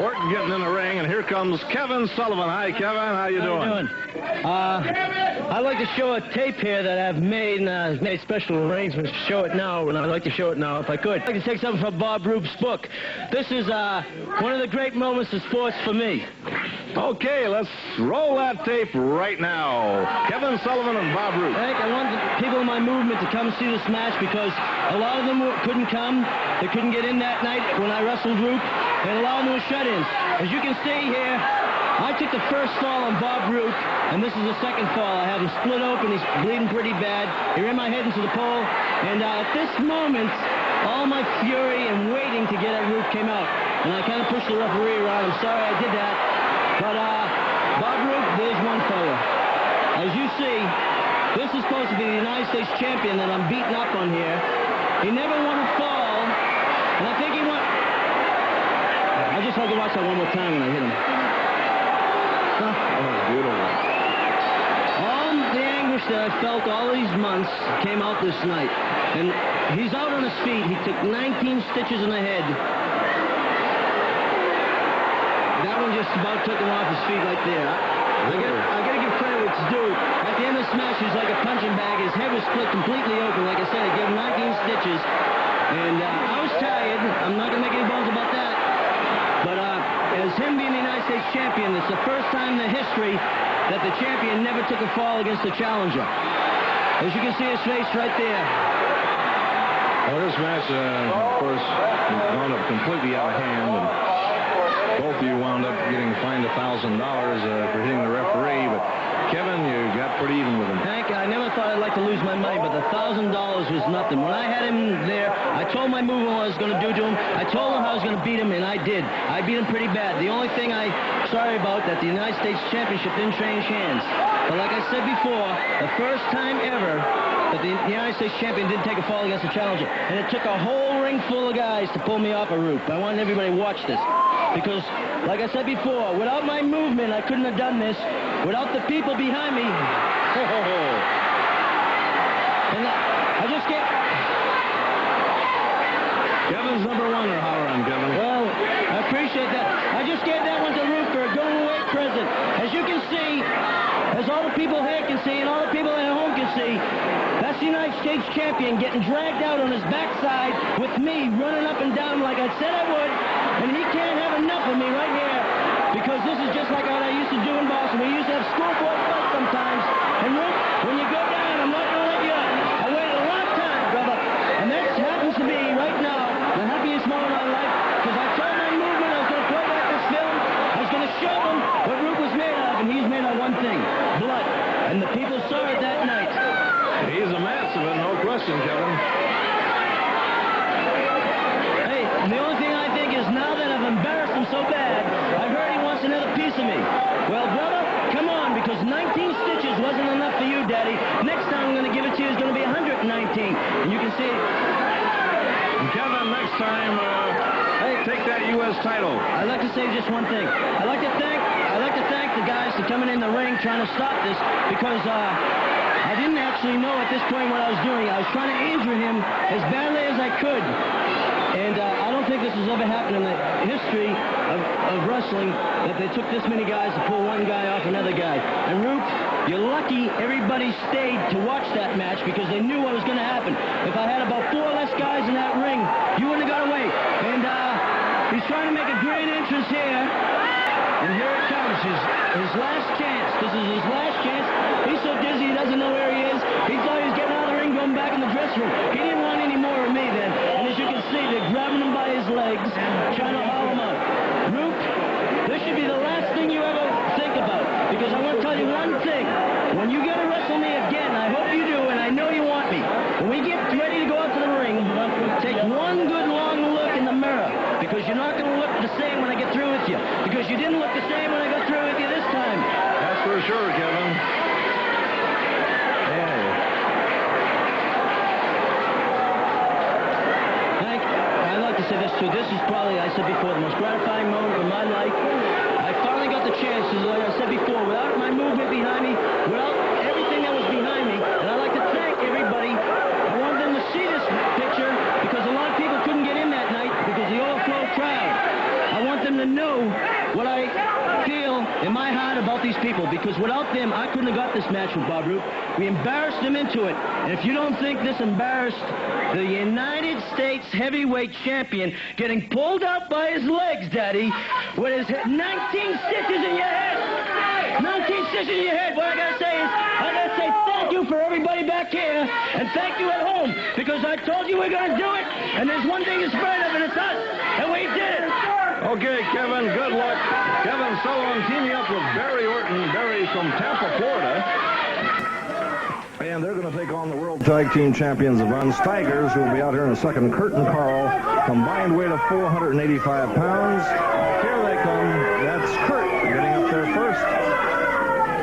Orton getting in the ring, and here comes Kevin Sullivan. Hi, Kevin. How you doing? I'd like to show a tape here that I've made, and I've made special arrangements to show it now, and I'd like to show it now if I could. I'd like to take something from Bob Roop's book. This is one of the great moments of sports for me. Okay, let's roll that tape right now. Kevin Sullivan and Bob Roop. I want the people in my movement to come see this match because a lot of them couldn't come. They couldn't get in that night when I wrestled Roop, and a lot of them were shut-ins. As you can see here, I took the first fall on Bob Roop, and this is the second fall. I have him split open. He's bleeding pretty bad. He ran my head into the pole, and at this moment, all my fury and waiting to get at Roop came out, and I kind of pushed the referee around. I'm sorry I did that, but Bob Roop, there's one fella. As you see, this is supposed to be the United States champion that I'm beating up on here. He never won a fall, and I think he won. I'd just like to watch that one more time when I hit him. Huh? Oh, beautiful. All the anguish that I felt all these months came out this night. And he's out on his feet. He took 19 stitches in the head. That one just about took him off his feet right there. I got to give credit what's due. At the end of this match, he's like a punching bag. His head was split completely open. Like I said, I gave him 19 stitches. And I was tired. I'm not going to make any bones about that. But as him being the United States champion, it's the first time in the history that the champion never took a fall against the challenger. As you can see his face right there. Well, this match, of course, wound up completely out of hand, and both of you wound up getting fined $1,000 for hitting the referee, but Kevin, you got pretty even with him. Hank, I never thought I'd like to lose my money, but the $1,000 was nothing. When I had him there, I told my movement what I was going to do to him. I told him how I was going to beat him, and I did. I beat him pretty bad. The only thing I'm sorry about that the United States Championship didn't change hands. But like I said before, the first time ever that the United States champion didn't take a fall against a challenger. And it took a whole ring full of guys to pull me off a Roop. I want everybody to watch this. Because, like I said before, without my movement, I couldn't have done this. Without the people behind me. And I just get... Kevin's number one or holler on Kevin. Well, I appreciate that. I just gave that one to Roop for a going-away present. As you can see, as all the people here can see, and all the people at home can see, that's the United States champion getting dragged out on his backside with me running up and down like I said I would, and he can't have enough of me right here, because this is just like what I used to do in Boston. We used to have schoolboy fights sometimes, and Roop, when you go down, I'm not going to let you up. I waited a long time, brother, and this happens to be, right now, the happiest moment of my life, because I told my movement I was going to play back this film. I was going to show them what Roop was made of, and he's made of one thing, blood. And the people saw it that night. He's a massive, no question, Kevin. Hey, and the only thing I think is now that I've embarrassed him so bad, I heard he wants another piece of me. Well, brother, come on, because 19 stitches wasn't enough for you, Daddy. Next time I'm going to give it to you is going to be 119. And you can see it. And Kevin, next time, take that U.S. title. I'd like to say just one thing. I'd like to thank the guys for coming in the ring trying to stop this, because I didn't actually know at this point what I was doing. I was trying to injure him as badly as I could. And I don't think this has ever happened in the history of wrestling, that they took this many guys to pull one guy off another guy. And Roop, you're lucky everybody stayed to watch that match, because they knew what was going to happen. If I had about 4 less guys in that ring, you wouldn't have got away. And he's trying to make a great entrance here. And here it comes, his last chance. This is his last chance. He's so dizzy he doesn't know where he is. He thought he was getting out of the ring, going back in the dressing room. He didn't want any more of me then. And as you can see, they're grabbing him by his legs, trying to haul him out. Roop, this should be the last thing you ever think about. Because I want to tell you one thing. When you get to wrestle me again, I hope you do, and I know you want me. When we get ready to go out to the ring, take one good long look in the mirror. Because you're not going to look the same when I get through with you. Because you didn't look the same when I got through with you this time. That's for sure, Kevin. Hank, I'd like to say this too. This is probably, I said before, the most gratifying moment of my life. I finally got the chance, like I said before, without my movement behind me, without everything that was behind me. And I'd like to thank everybody. I wanted them to see this picture, because a lot of people couldn't get in that night because of the overflow crowd. I want them to know know what I feel in my heart about these people, because without them, I couldn't have got this match with Bob Roop. We embarrassed them into it. And if you don't think this embarrassed the United States heavyweight champion getting pulled out by his legs, Daddy, with his 19 stitches in your head. 19 stitches in your head. What I gotta say is, I gotta say thank you for everybody back here, and thank you at home, because I told you we're gonna do it, and there's one thing in spite of it, it's us, and we did it. Okay, Kevin, good luck. Kevin Sullivan teaming up with Barry Orton. Barry's from Tampa, Florida. And they're going to take on the World Tag Team Champions Von Steigers, who will be out here in a second. Kurt and Karl, combined weight of 485 pounds. Here they come. That's Kurt getting up there first.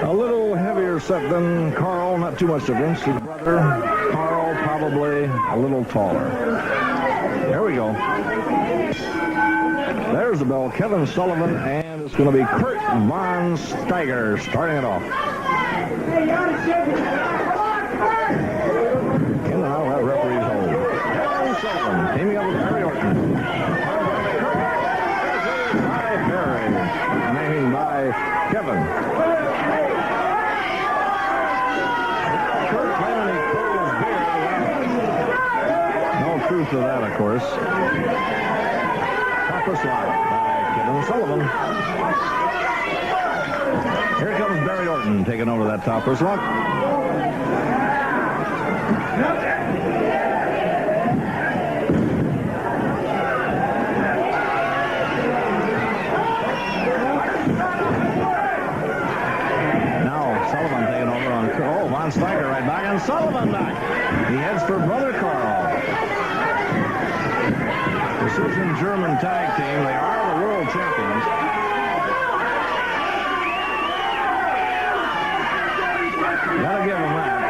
A little heavier set than Karl, not too much difference. His brother, Karl, probably a little taller. There we go. There's the bell. Kevin Sullivan, and it's going to be Kurt Von Steiger starting it off. In and out of that referee's hold. Kevin Sullivan teaming up with Barry Orton. By Barry. Named by Kevin. Kurt claiming he pulled his beard. No truth to that, of course. Topper slide by Kevin Sullivan. Here comes Barry Orton taking over that topper slot. Now Sullivan taking over on Von Steiger right back, and Sullivan back. He heads for brother Karl. Precision German tag team. They are the world champions. Gotta give them that.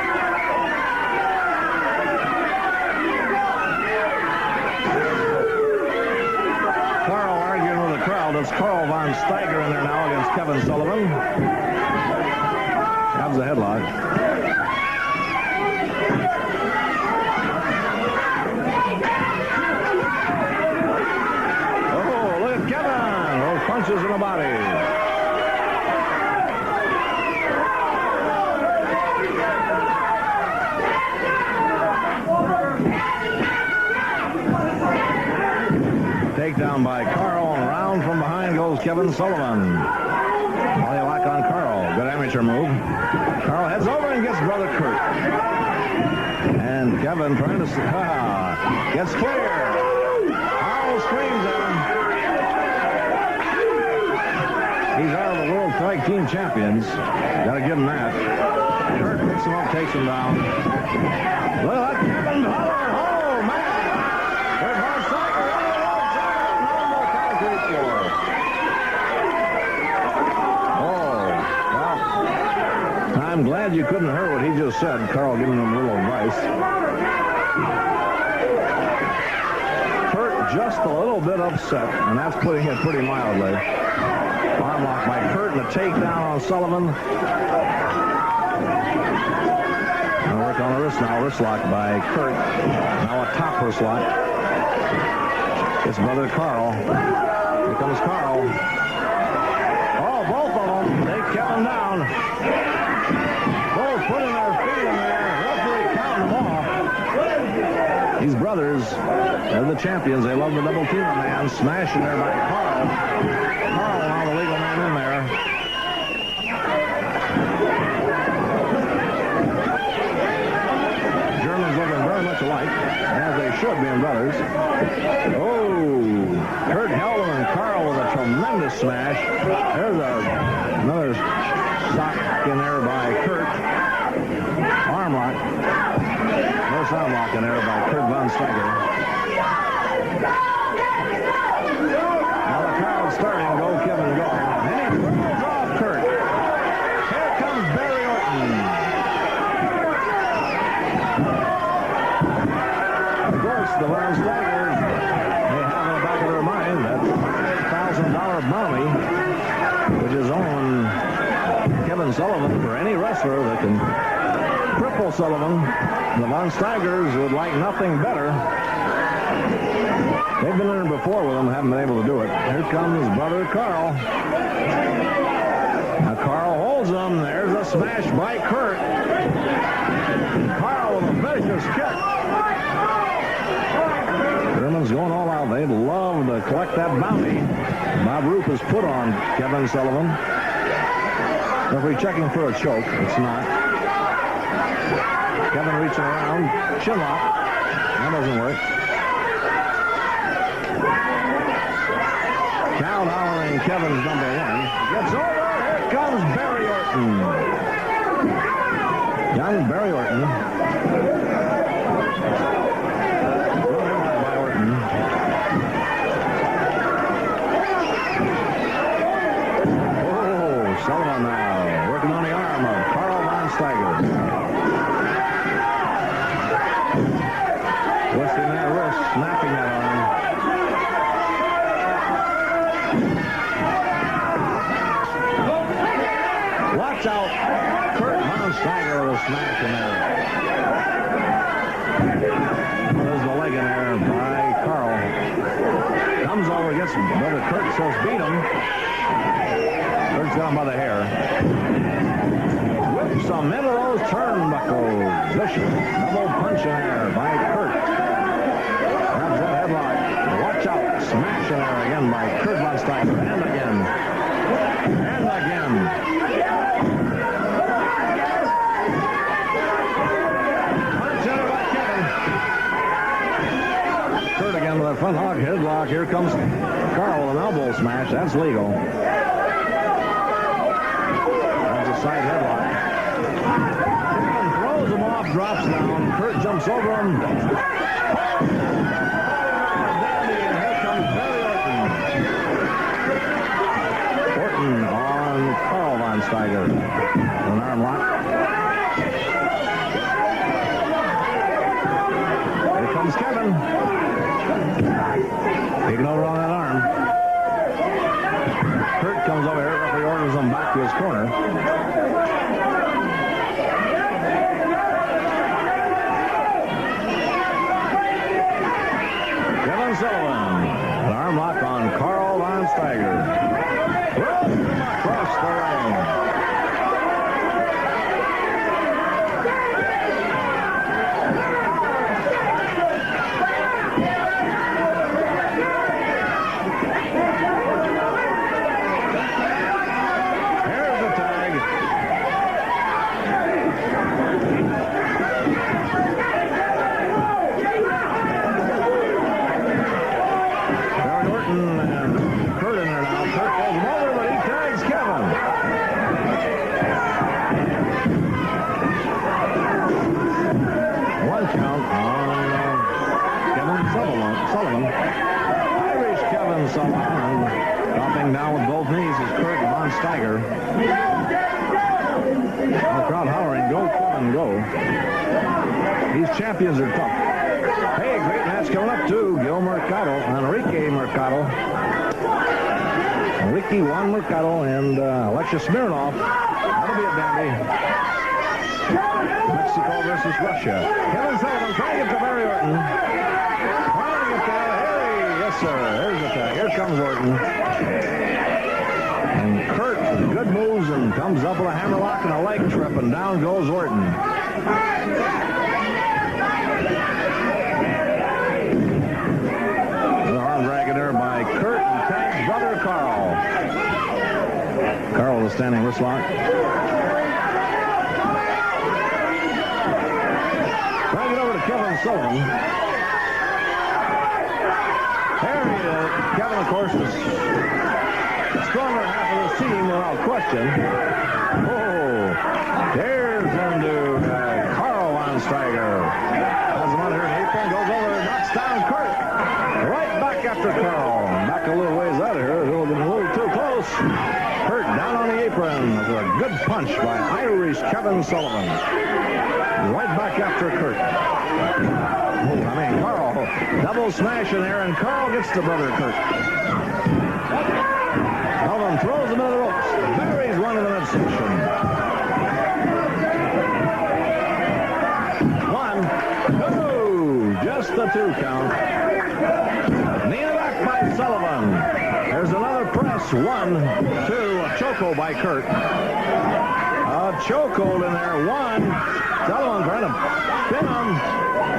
Karl arguing with the crowd. It's Karl Von Steiger in there now against Kevin Sullivan. Grabs the headlock. Punches in the body. Takedown by Karl, and around from behind goes Kevin Sullivan. All you like on Karl. Good amateur move. Karl heads over and gets brother Kurt. And Kevin trying to gets clear. Karl screams at him. He's out of the World Tag Team Champions. Gotta give him that. Kurt picks him up, takes him down. Look at Kevin Sullivan. Oh, man. There's Von Steiger on the outside. No more concrete floor. Oh, well. I'm glad you couldn't hear what he just said. Karl giving him a little advice. Kurt just a little bit upset, and that's putting it pretty mildly. Arm lock by Kurt and a takedown on Sullivan. And work on the wrist now. Wrist lock by Kurt. Now a top wrist lock. It's brother Karl. Here comes Karl. Oh, both of them. Take Kevin down. Both putting their feet in there. Referee counting them off. These brothers, they're the champions. They love the double team man. Smashing there by Karl. Karl now the legal man in there. Germans looking very much alike, as they should, being brothers. Oh, Kurt held and Karl with a tremendous smash. There's another sock in there by Kurt. Arm lock. There's arm lock in there by Kurt Von Steiger. Now the crowd's starting. Go, Kevin, go. And he throws off Kurt. Here comes Barry Orton. Of course, the Von Steigers, they have in the back of their mind that $5,000 bounty, which is on Kevin Sullivan for any wrestler that can cripple Sullivan. The Von Steigers would like nothing better They've been in there before with him, haven't been able to do it. Here comes brother Karl. Now Karl holds him. There's a smash by Kurt. Karl with a vicious kick. Germans going all out. They'd love to collect that bounty Bob Roop has put on Kevin Sullivan. Referee checking for a choke. It's not. Kevin reaching around. Chin lock. That doesn't work. Count hollering Kevin's number 1. Gets over. Here comes Barry Orton. Young Barry Orton. By Orton. Oh, Sullivan now. Working on the arm of Karl Von Steiger. Twisting that wrist, snapping that arm. Watch out. Kurt Von Steiger with a smash in there. There's the leg in there by Karl. Comes over, gets him. Brother Kurt says beat him. Kurt's got him by the hair. Whips him into those turnbuckles. Vicious. Double punch in there by Kurt. Grabs that headlock. Watch out. Smash in there again by Kurt Von Steiger. And again. And again. Kurt again with a front hog headlock. Here comes Karl with an elbow smash. That's legal. That's a side headlock. And throws him off, drops down. Kurt jumps over him. And here comes Barry Orton. Orton on Karl Von Steiger. An arm lock. Here comes Kevin. Taking over on that arm. Kurt comes over here. Referee orders him back to his corner. Kevin Sullivan. An arm lock on Karl Von Steiger. Throws him across the ring. Irish Kevin Sullivan. Dropping down with both knees is Kurt Von Steiger. The crowd hollering, go Kevin, go. These champions are tough. Hey, great match coming up too. Gil Mercado, Enrique Mercado. Enrique Juan Mercado and Alexis Smirnoff. That'll be a dandy. Mexico versus Russia. Kevin Sullivan trying to get to Barry Orton. Yes, sir. There's the tag. Here comes Orton. And Kurt with good moves and comes up with a hammerlock and a leg trip, and down goes Orton. The arm dragging there by Kurt and tags brother Karl. Karl with a standing wrist lock. Drag it over to Kevin Sullivan. Kevin, of course, is the stronger half of this team without question. Oh, there's into Karl Von Steiger. Has him under here, apron, goes over and knocks down Kurt. Right back after Karl. Back a little ways out of here. It's a little too close. Kurt down on the apron. With a good punch by Irish Kevin Sullivan. Right back after Kurt. Karl, double smash in there, and Karl gets to brother Kurt. Sullivan throws him into the ropes. Barry's one in the midsection. 1, 2, just the 2 count. Knee press. 1, 2, a chokehold by Kurt. A chokehold in there. 1. Sullivan trying to pin him.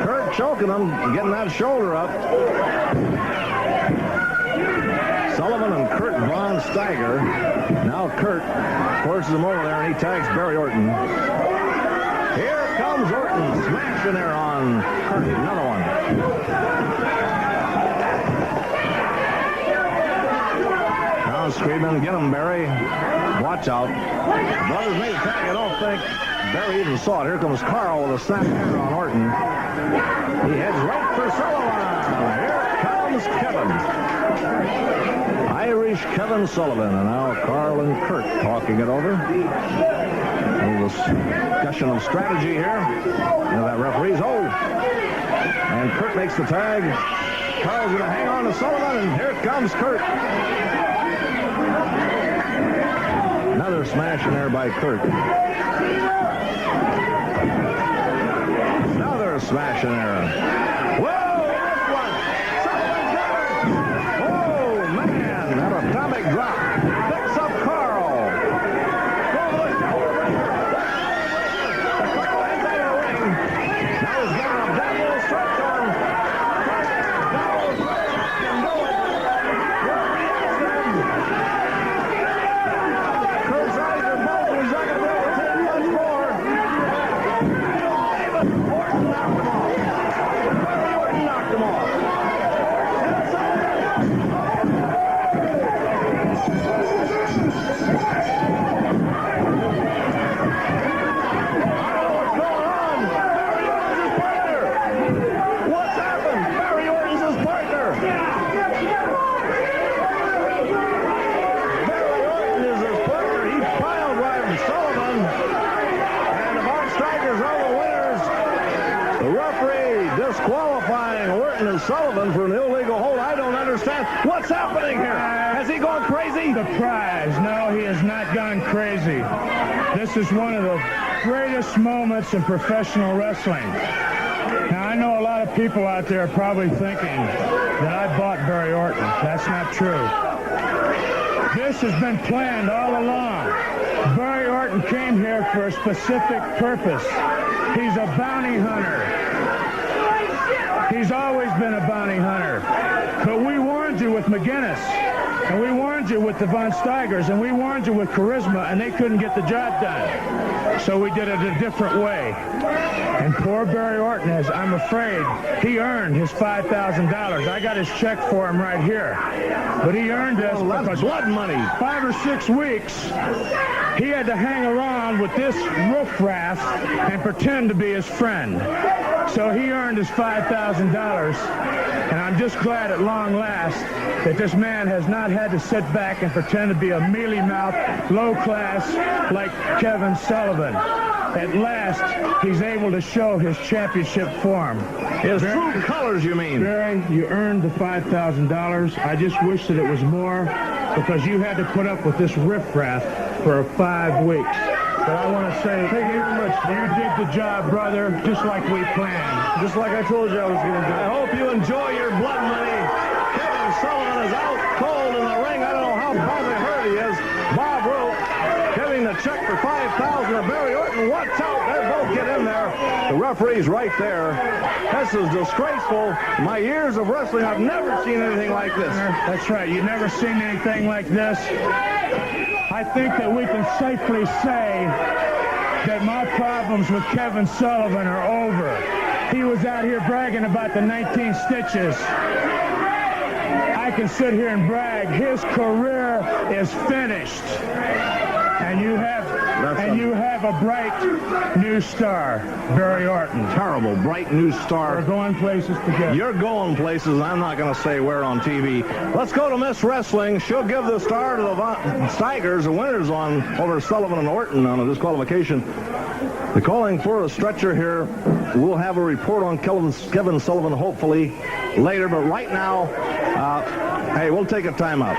Kurt choking him, getting that shoulder up. Sullivan and Kurt Von Steiger. Now Kurt forces him over there, and he tags Barry Orton. Here comes Orton, smashing there on Kurt. Another one. Now screaming, get him, Barry. Watch out. Brothers made a tag. I don't think Barry even saw it. Here comes Karl with a snap here on Orton. He heads right for Sullivan. Here comes Kevin. Irish Kevin Sullivan. And now Karl and Kurt talking it over. A little discussion of strategy here. That referee's hold. And Kurt makes the tag. Karl's going to hang on to Sullivan, and here comes Kurt. Another smash in there by Kurt. Another smash in there. Whoa, this one. Sullivan covered. Oh, man, that atomic drop. Picks up Karl. Now he's got a double stretch on. Double stretch. And no one. Kurt's eyes are bulging. He's not going to be able to take much more. Orton knocked him off. Orton knocked him off. Disqualifying Orton and Sullivan for an illegal hold. I don't understand. What's happening here? Has he gone crazy? Surprise. No, he has not gone crazy. This is one of the greatest moments in professional wrestling. Now, I know a lot of people out there are probably thinking that I bought Barry Orton. That's not true. This has been planned all along. Barry Orton came here for a specific purpose. He's a bounty hunter. He's always been a bounty hunter. But we warned you with McGinnis, and we warned you with the Von Steigers, and we warned you with Charisma, and they couldn't get the job done. So we did it a different way. And poor Barry Orton has, I'm afraid, he earned his $5,000. I got his check for him right here. But he earned this because blood money. 5 or 6 weeks, he had to hang around with this riffraff and pretend to be his friend. So he earned his $5,000, and I'm just glad at long last that this man has not had to sit back and pretend to be a mealy-mouthed, low-class like Kevin Sullivan. At last, he's able to show his championship form. His true colors, you mean? Barry, you earned the $5,000. I just wish that it was more, because you had to put up with this riffraff for 5 weeks. But I want to say, thank you very much. You did the job, brother, just like we planned. Just like I told you I was going to do. I hope you enjoy your blood money. Kevin Sullivan is out cold in the ring. I don't know how badly hurt he is. Bob Rope giving the check for $5,000 to Barry Orton. Watch out. They both get in there. The referee's right there. This is disgraceful. My years of wrestling, I've never seen anything like this. That's right. You've never seen anything like this. I think that we can safely say that my problems with Kevin Sullivan are over. He was out here bragging about the 19 stitches. I can sit here and brag. His career is finished. And you have a bright new star, Barry Orton. Terrible, bright new star. We're going places together. You're going places. I'm not going to say where on TV. Let's go to Miss Wrestling. She'll give the star to the Steigers. The winners on over Sullivan and Orton on a disqualification. They're calling for a stretcher here. We'll have a report on Kevin Sullivan hopefully later. But right now, hey, we'll take a timeout.